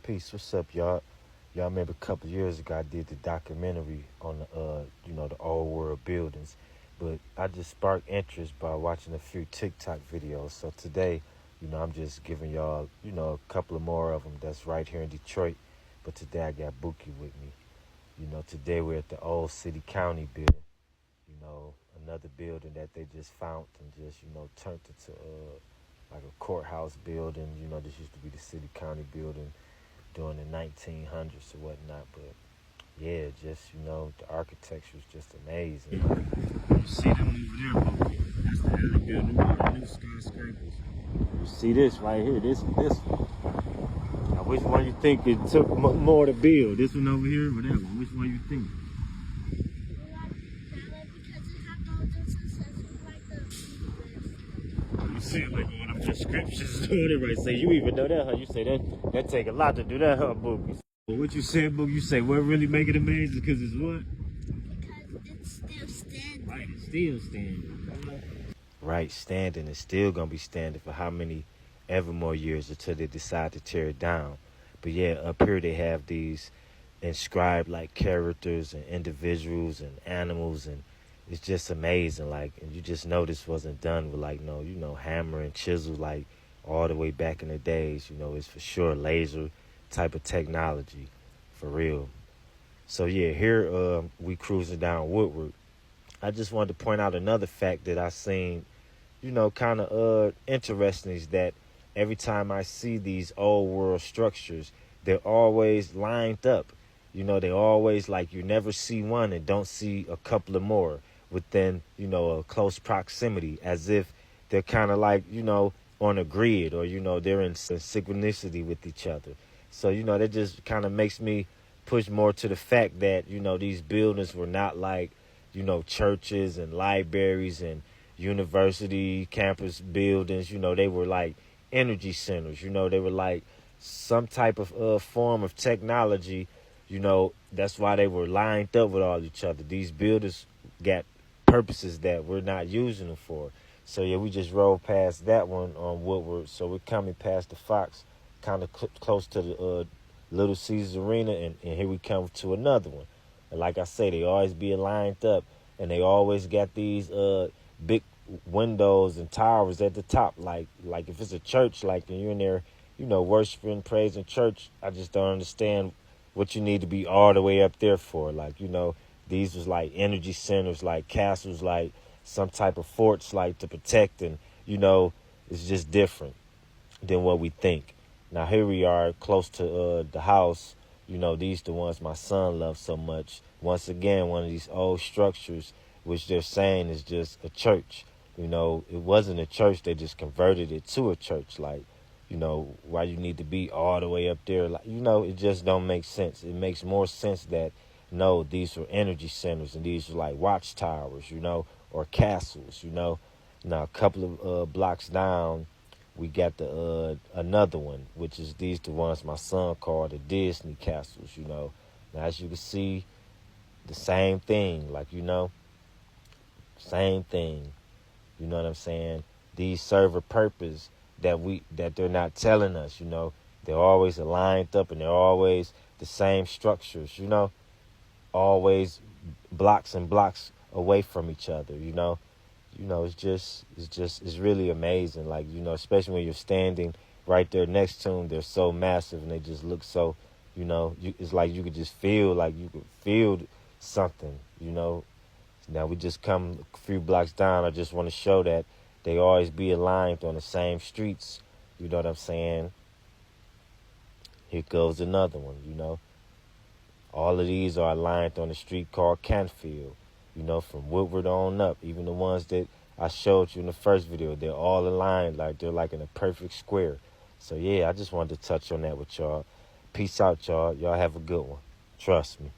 Peace. What's up, y'all? Y'all remember a couple years ago I did the documentary on the the old world buildings, but I just sparked interest by watching a few TikTok videos. So today, I'm just giving y'all, a couple of more of them that's right here in Detroit. But today I got Buki with me. Today we're at the old city county building. Another building that they just found and just, turned into like a courthouse building. This used to be the city county building during the 1900s or whatnot. But yeah, just, the architecture is just amazing. You see them over there, bro. That's the alley building, the new skyscrapers. You see this right here, this one. Now, which one you think it took more to build? This one over here or that one? Which one you think? You see it like one of them descriptions doing it right. Say you even know that, huh? You say that take a lot to do that, huh, Boogie? Well, what you said, Boogie? You say what really make it amazing? Because it's what? Because it's still standing. Right, it's still standing. Right, standing. It's still gonna be standing for how many ever more years until they decide to tear it down. But yeah, up here they have these inscribed like characters and individuals and animals, and it's just amazing. Like, and you just know this wasn't done with like no, hammer and chisel like all the way back in the days. It's for sure laser type of technology, for real. So yeah, here we cruising down Woodward. I just wanted to point out another fact that I seen, kind of interesting, is that every time I see these old world structures, they're always lined up. They always like you never see one and don't see a couple of more within, a close proximity, as if they're kind of like, on a grid, or, they're in synchronicity with each other. So, that just kind of makes me push more to the fact that, these buildings were not like, churches and libraries and university campus buildings. They were like energy centers. They were like some type of form of technology. That's why they were lined up with all each other. These buildings got purposes that we're not using them for. So yeah, we just rolled past that one on Woodward. So we're coming past the Fox, kind of close to the Little Caesars Arena, and here we come to another one. And like I say, they always be lined up, and they always got these big windows and towers at the top. Like if it's a church, like and you're in there, worshiping, praising church, I just don't understand what you need to be all the way up there for. Like, these was like energy centers, like castles, like some type of forts, like to protect, and it's just different than what we think. Now here we are close to the house. These the ones my son loves so much. Once again, one of these old structures, which they're saying is just a church. It wasn't a church. They just converted it to a church. Like, why you need to be all the way up there. Like, it just don't make sense. It makes more sense that, no, these were energy centers and these were like watchtowers, or castles, Now, a couple of blocks down, we got the another one, which is these the ones my son called the Disney castles, Now, as you can see, the same thing, like, same thing. You know what I'm saying? These serve a purpose that they're not telling us, They're always lined up and they're always the same structures, always blocks and blocks away from each other, it's really amazing. Like, especially when you're standing right there next to them, they're so massive and they just look so, it's like you could just feel something, Now we just come a few blocks down. I just want to show that they always be aligned on the same streets. You know what I'm saying? Here goes another one, All of these are aligned on the street called Canfield, from Woodward on up. Even the ones that I showed you in the first video, they're all aligned, like they're like in a perfect square. So yeah, I just wanted to touch on that with y'all. Peace out, y'all. Y'all have a good one. Trust me.